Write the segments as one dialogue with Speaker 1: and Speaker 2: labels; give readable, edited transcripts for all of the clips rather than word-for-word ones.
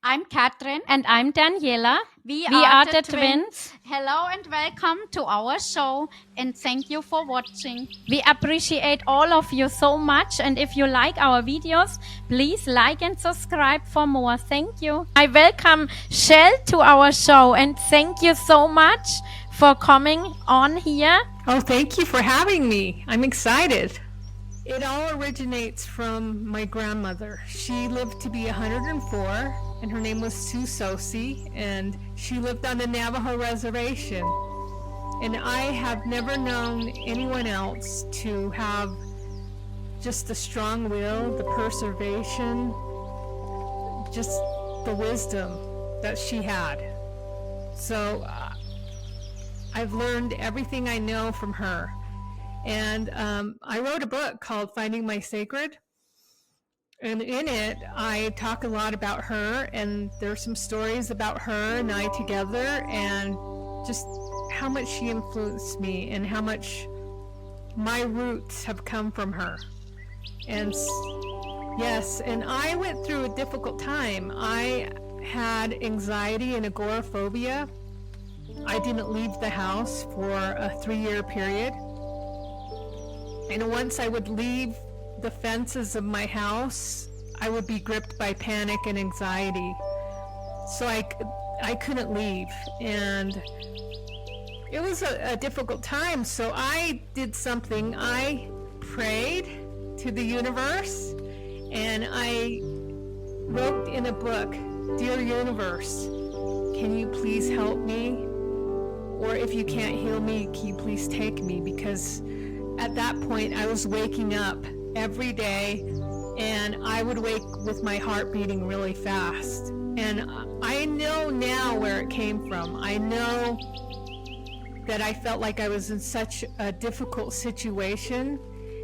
Speaker 1: I'm Catherine.
Speaker 2: And I'm Daniela.
Speaker 1: We
Speaker 2: We
Speaker 1: are
Speaker 2: are
Speaker 1: the
Speaker 2: the
Speaker 1: twins.
Speaker 2: twins.
Speaker 1: Hello and welcome to our show, and thank you for watching.
Speaker 2: We appreciate all of you so much. And if you like our videos, please like and subscribe for more. Thank you. I welcome Shell to our show and thank you so much for coming on here.
Speaker 3: Oh, thank you for having me. I'm excited. It all originates from my grandmother. She lived to be 104, and her name was Sue Sosi, and she lived on the Navajo reservation. And I have never known anyone else to have just the strong will, the preservation, just the wisdom that she had. So I've learned everything I know from her. And I wrote a book called Finding My Sacred. And in it, I talk a lot about her, and there's some stories about her and I together, and just how much she influenced me and how much my roots have come from her. And yes, and I went through a difficult time. I had anxiety and agoraphobia. I didn't leave the house for a 3-year period. And once I would leave the fences of my house, I would be gripped by panic and anxiety. So I couldn't leave. And it was a difficult time. So I did something. I prayed to the universe, and I wrote in a book, "Dear universe, can you please help me? Or if you can't heal me, can you please take me?" Because at that point, I was waking up every day, and I would wake with my heart beating really fast. And I know now where it came from. I know that I felt like I was in such a difficult situation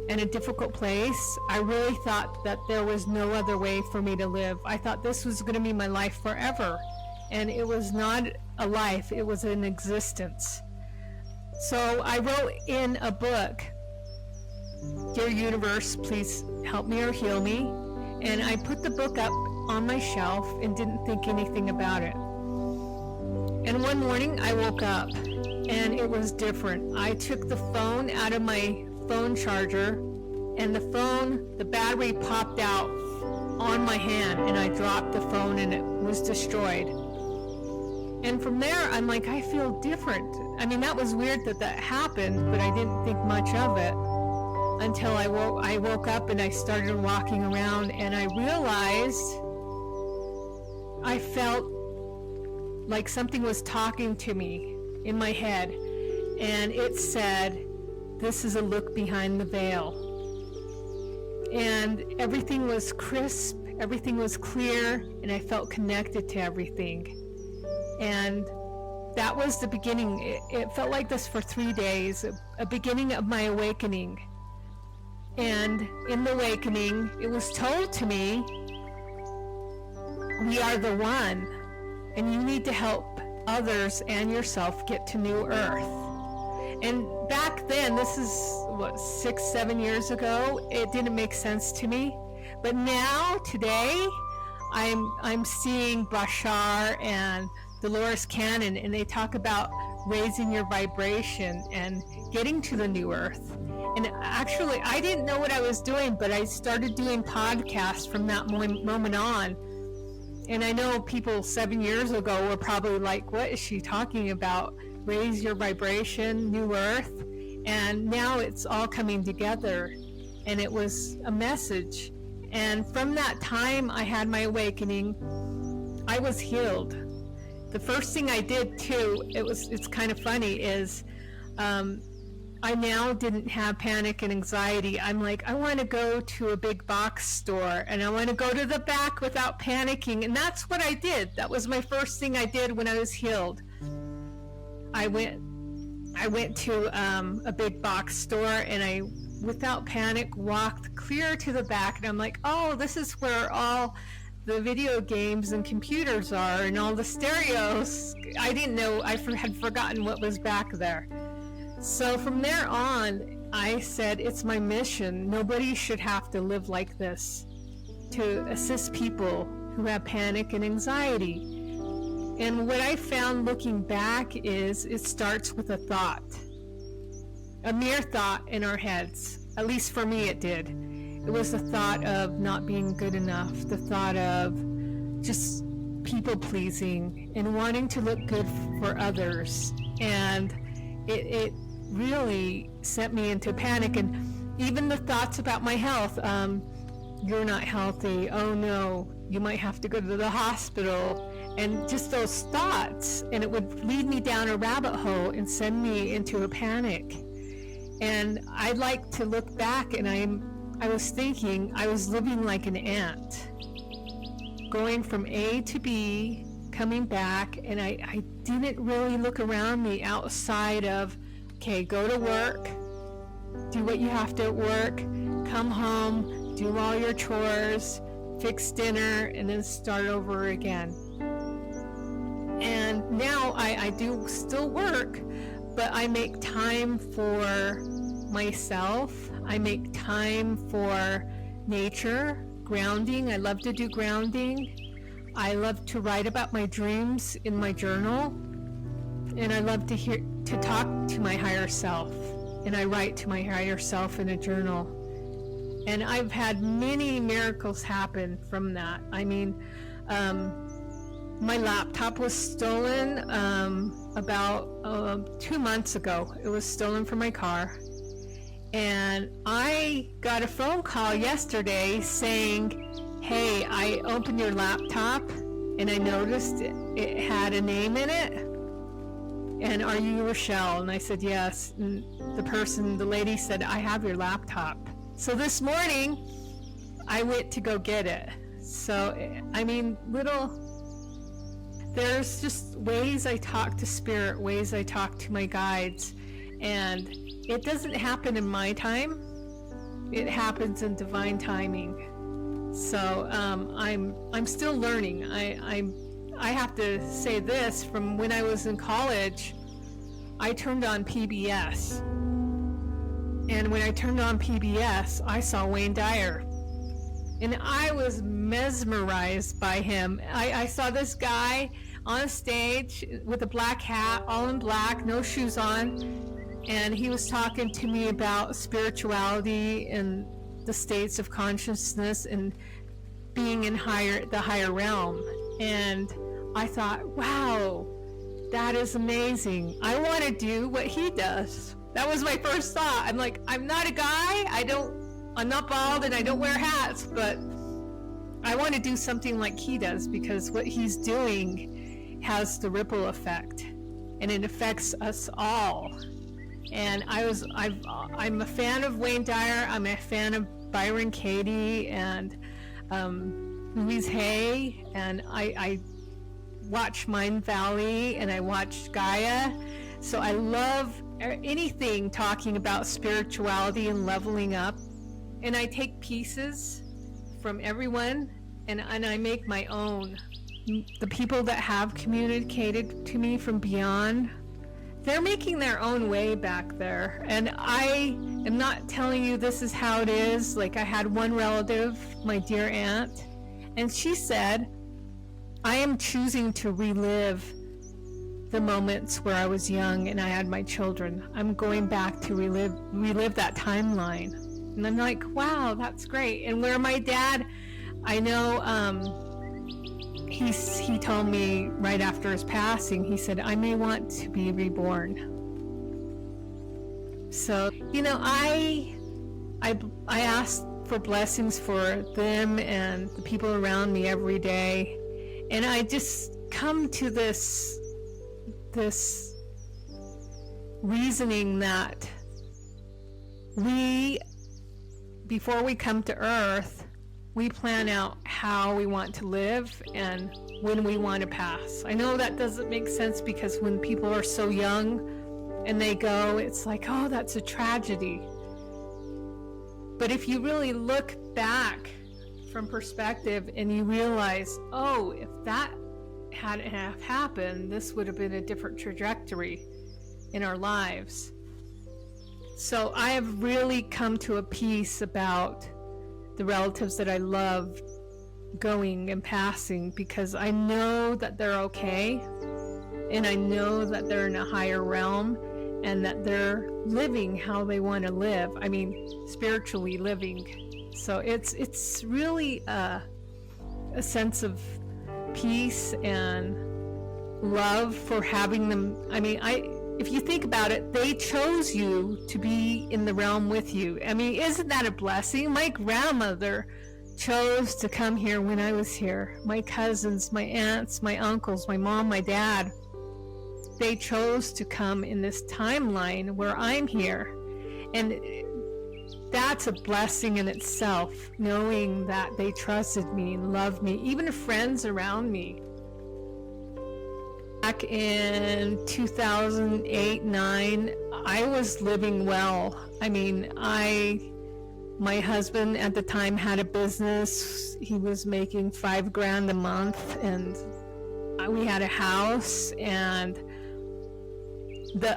Speaker 3: and a difficult place. I really thought that there was no other way for me to live. I thought this was going to be my life forever. And it was not a life, it was an existence. So I wrote in a book, "Dear universe, please help me or heal me." And I put the book up on my shelf and didn't think anything about it. And one morning I woke up and it was different. I took the phone out of my phone charger, and the battery popped out on my hand, and I dropped the phone and it was destroyed. And from there, I'm like, I feel different. I mean, that was weird that happened, but I didn't think much of it until I woke up and I started walking around, and I realized I felt like something was talking to me in my head, and it said, "This is a look behind the veil." And everything was crisp, everything was clear, and I felt connected to everything. And that was the beginning. It felt like this for 3 days, a beginning of my awakening. And in the awakening, it was told to me, we are the one, and you need to help others and yourself get to New Earth. And back then, this is what, 6-7 years ago, it didn't make sense to me. But now, today, I'm seeing Bashar and Dolores Cannon, and they talk about raising your vibration and getting to the New Earth. And actually, I didn't know what I was doing, but I started doing podcasts from that moment on. And I know people 7 years ago were probably like, what is she talking about? Raise your vibration, New Earth. And now it's all coming together. And it was a message. And from that time I had my awakening, I was healed. The first thing I did too, it's kind of funny, is I now didn't have panic and anxiety. I'm like, I want to go to a big box store and I want to go to the back without panicking. And that's what I did. That was my first thing I did when I was healed. I went to a big box store, and I, without panic, walked clear to the back. And I'm like, oh, this is where all the video games and computers are and all the stereos. I didn't know, I had forgotten what was back there. So from there on, I said, it's my mission. Nobody should have to live like this. To assist people who have panic and anxiety. And what I found looking back is it starts with a thought, a mere thought in our heads. At least for me it did. It was the thought of not being good enough, the thought of just people pleasing and wanting to look good for others. And it really sent me into panic. And even the thoughts about my health, you're not healthy, oh no, you might have to go to the hospital, and just those thoughts, and it would lead me down a rabbit hole and send me into a panic. And I'd like to look back, and I was thinking I was living like an ant, going from A to B, coming back, and I didn't really look around me outside of, okay, go to work, do what you have to at work, come home, do all your chores, fix dinner, and then start over again. And now I do still work, but I make time for myself. I make time for nature, grounding. I love to do grounding. I love to write about my dreams in my journal. And I love to talk to my higher self. And I write to my higher self in a journal. And I've had many miracles happen from that. I mean, my laptop was stolen about 2 months ago. It was stolen from my car. And I got a phone call yesterday saying, hey, I opened your laptop and I noticed it had a name in it. And are you Rochelle? And I said, yes. And the lady said, I have your laptop. So this morning, I went to go get it. So, I mean, there's just ways I talk to spirit, ways I talk to my guides, and it doesn't happen in my time. It happens in divine timing. So, I'm still learning. I have to say this, from when I was in college, I turned on PBS. And when I turned on PBS, I saw Wayne Dyer. And I was mesmerized by him. I saw this guy on stage with a black hat, all in black, no shoes on. And he was talking to me about spirituality and the states of consciousness and being in the higher realm. And I thought, wow, that is amazing. I want to do what he does. That was my first thought. I'm like, I'm not a guy. I'm not bald and I don't wear hats, but I want to do something like he does, because what he's doing has the ripple effect and it affects us all. And I'm a fan of Wayne Dyer. I'm a fan of Byron Katie and Louise Hay, and I watch Mind Valley and I watch Gaia. So I love anything talking about spirituality and leveling up. And I take pieces from everyone and I make my own. The people that have communicated to me from beyond, they're making their own way back there. And I am not telling you this is how it is. Like, I had one relative, my dear aunt, and she said, I am choosing to relive the moments where I was young and I had my children. I'm going back to relive that timeline. And I'm like, wow, that's great. And where my dad, I know, he told me right after his passing, he said, I may want to be reborn. So, I ask for blessings for them and the people around me every day. And I just come to this reasoning that before we come to Earth, we plan out how we want to live and when we want to pass. I know that doesn't make sense, because when people are so young and they go, it's like, oh, that's a tragedy. But if you really look back from perspective and you realize, oh, if that hadn't have happened, this would have been a different trajectory in our lives. So I have really come to a peace about the relatives that I love going and passing, because I know that they're okay, and I know that they're in a higher realm, and that they're living how they want to live. I mean, spiritually living. So it's really a sense of peace and love for having them. I mean, if you think about it, they chose you to be in the realm with you. I mean, isn't that a blessing? My grandmother chose to come here when I was here. My cousins, my aunts, my uncles, my mom, my dad, they chose to come in this timeline where I'm here. And that's a blessing in itself, knowing that they trusted me and loved me, even friends around me. Back in 2008-9, I was living well. I mean, my husband at the time had a business. He was making $5,000 a month, and we had a house. And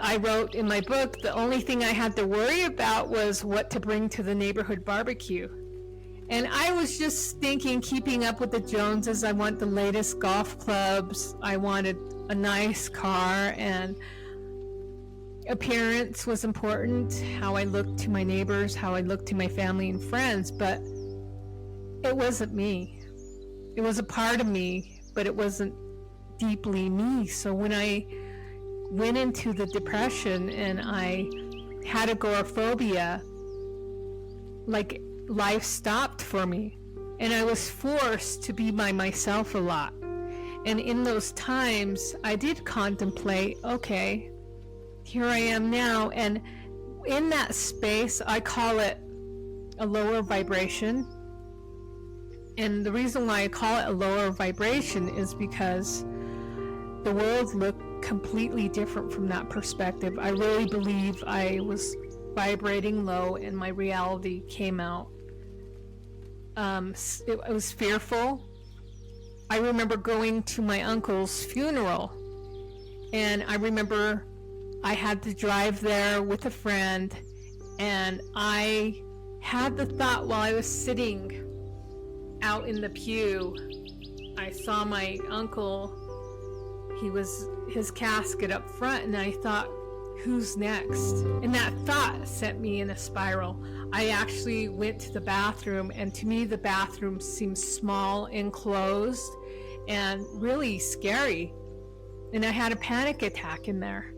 Speaker 3: I wrote in my book, the only thing I had to worry about was what to bring to the neighborhood barbecue. And I was just thinking, keeping up with the Joneses. I want the latest golf clubs. I wanted a nice car, and appearance was important, how I looked to my neighbors, how I looked to my family and friends. But it wasn't me. It was a part of me, but it wasn't deeply me. So when I went into the depression and I had agoraphobia, like, life stopped for me, and I was forced to be by myself a lot. And in those times, I did contemplate, okay, here I am now. And in that space, I call it a lower vibration. And the reason why I call it a lower vibration is because the world looked completely different from that perspective. I really believe I was vibrating low, and my reality came out. It was fearful. I remember going to my uncle's funeral, and I remember I had to drive there with a friend, and I had the thought while I was sitting out in the pew, I saw my uncle, his casket up front, and I thought, who's next? And that thought sent me in a spiral. I actually went to the bathroom, and to me the bathroom seemed small, enclosed, and really scary. And I had a panic attack in there.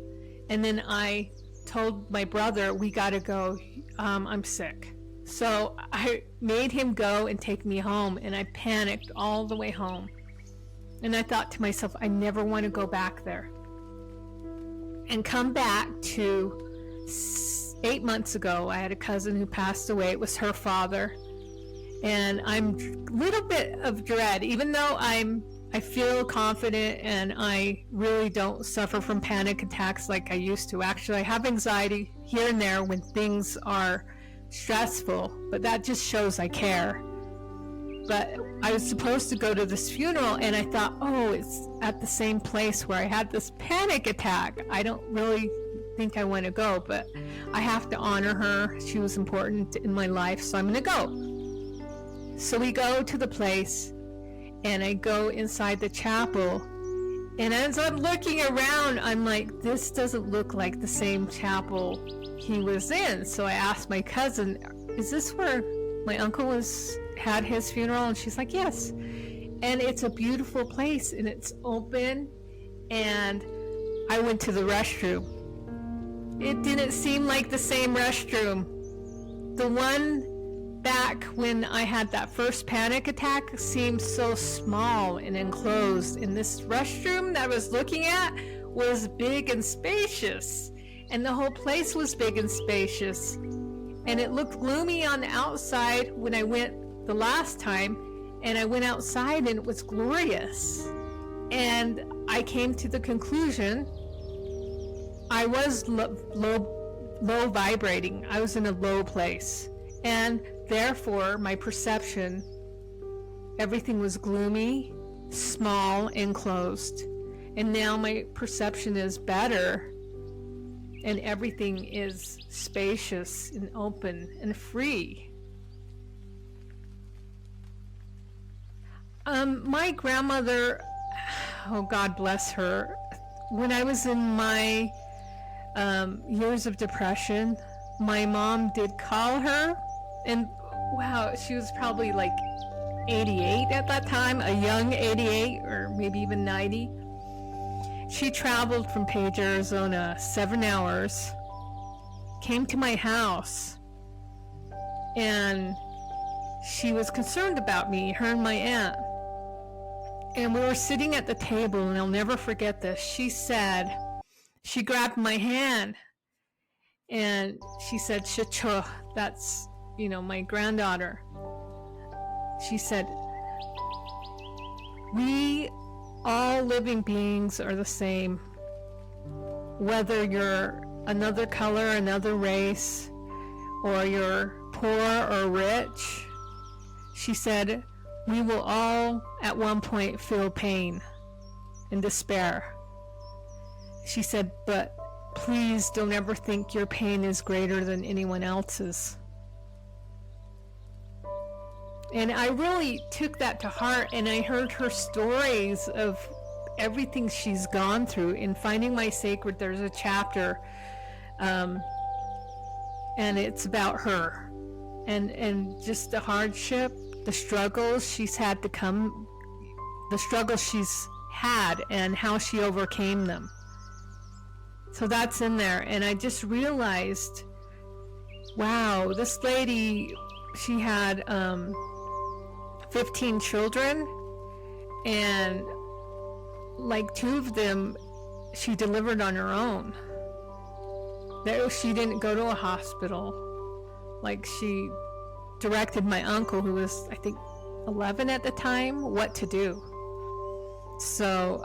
Speaker 3: And then I told my brother, we gotta go, I'm sick. So I made him go and take me home, and I panicked all the way home. And I thought to myself, I never want to go back there. And come back to 8 months ago, I had a cousin who passed away. It was her father. And I'm a little bit of dread, even though I feel confident and I really don't suffer from panic attacks like I used to. Actually, I have anxiety here and there when things are stressful, but that just shows I care. But I was supposed to go to this funeral, and I thought, oh, it's at the same place where I had this panic attack. I don't really think I want to go, but I have to honor her. She was important in my life, so I'm going to go. So we go to the place, and I go inside the chapel, and as I'm looking around, I'm like, this doesn't look like the same chapel he was in. So I asked my cousin, is this where my uncle had his funeral? And she's like, yes. And it's a beautiful place, and it's open. And I went to the restroom. It didn't seem like the same restroom. The one back when I had that first panic attack seemed so small and enclosed. And this restroom that I was looking at was big and spacious. And the whole place was big and spacious. And it looked gloomy on the outside when I went the last time, and I went outside and it was glorious. And I came to the conclusion I was low vibrating. I was in a low place, and therefore my perception, everything was gloomy, small, enclosed. And now my perception is better, and everything is spacious and open and free. My grandmother, oh God bless her, when I was in my years of depression, my mom did call her, and wow, she was probably like 88 at that time, a young 88 or maybe even 90. She traveled from Page, Arizona, 7 hours, came to my house, and she was concerned about me, her and my aunt. And we were sitting at the table, and I'll never forget this. She grabbed my hand, and she said, "Shacho," that's, my granddaughter. She said, "We all living beings are the same, whether you're another color, another race, or you're poor or rich." She said, "We will all at one point feel pain and despair." She said, "But please don't ever think your pain is greater than anyone else's." And I really took that to heart, and I heard her stories of everything she's gone through. In Finding My Sacred, there's a chapter, and it's about her and just the hardship, the struggles she's had and how she overcame them. So that's in there, and I just realized, wow, this lady, she had 15 children, and like 2 of them she delivered on her own. She didn't go to a hospital. Like, she directed my uncle, who was I think 11 at the time, what to do. So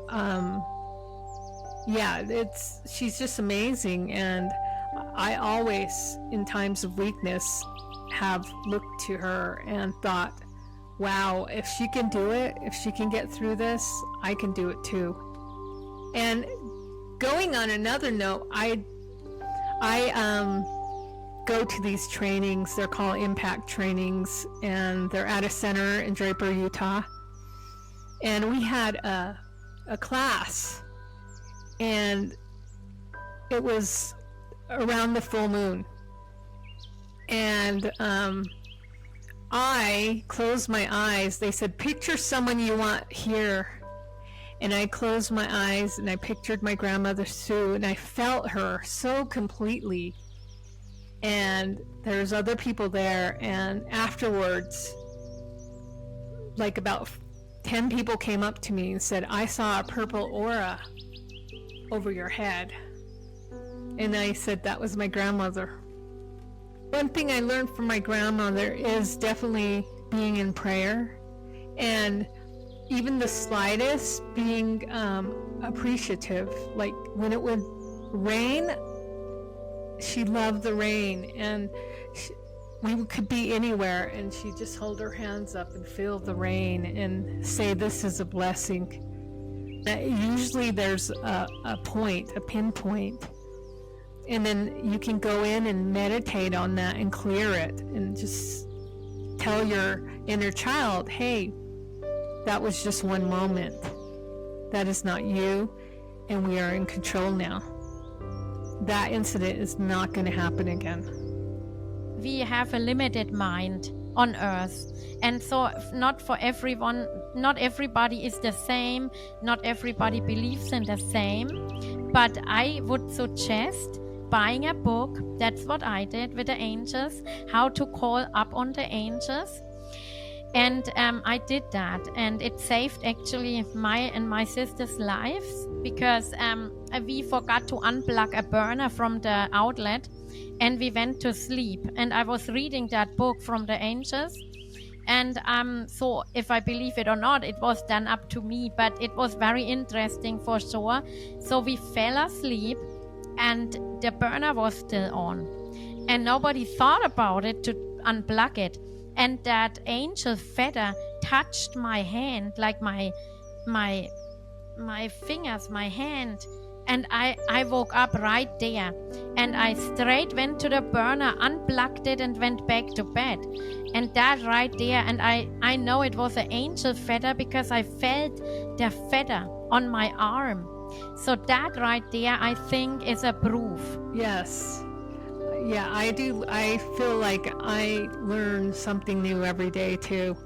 Speaker 3: she's just amazing, and I always, in times of weakness, have looked to her and thought, wow, if she can do it, if she can get through this, I can do it too. And going on another note, I go to these trainings. They're called impact trainings, and they're at a center in Draper, Utah. And we had a class, and it was around the full moon. And I closed my eyes. They said, picture someone you want here. And I closed my eyes, and I pictured my grandmother Sue, and I felt her so completely. And there's other people there, and afterwards, like about 10 people came up to me and said, I saw a purple aura over your head. And I said, that was my grandmother. One thing I learned from my grandmother is definitely being in prayer, and even the slightest, being appreciative. Like when it would rain, she loved the rain, and we could be anywhere, and she'd just hold her hands up and feel the rain and say, this is a blessing. Usually there's a pinpoint, and then you can go in and meditate on that and clear it, and just tell your inner child, hey, that was just one moment. That is not you, and we are in control now. That incident is not going to happen again.
Speaker 2: We have a limited mind on earth, and so not for everyone, not everybody is the same, not everybody believes in the same, but I would suggest buying a book. That's what I did with the angels, how to call up on the angels. And I did that, and it saved actually my and my sister's lives, because we forgot to unplug a burner from the outlet, and we went to sleep. And I was reading that book from the angels, and so if I believe it or not, it was done up to me, but it was very interesting for sure. So we fell asleep, and the burner was still on, and nobody thought about it to unplug it. And that angel feather touched my hand, like my fingers, my hand, And I woke up right there, and I straight went to the burner, unplugged it, and went back to bed. And that right there, and I know it was an angel feather because I felt the feather on my arm. So that right there, I think, is a proof.
Speaker 3: Yes. Yeah, I do. I feel like I learn something new every day too.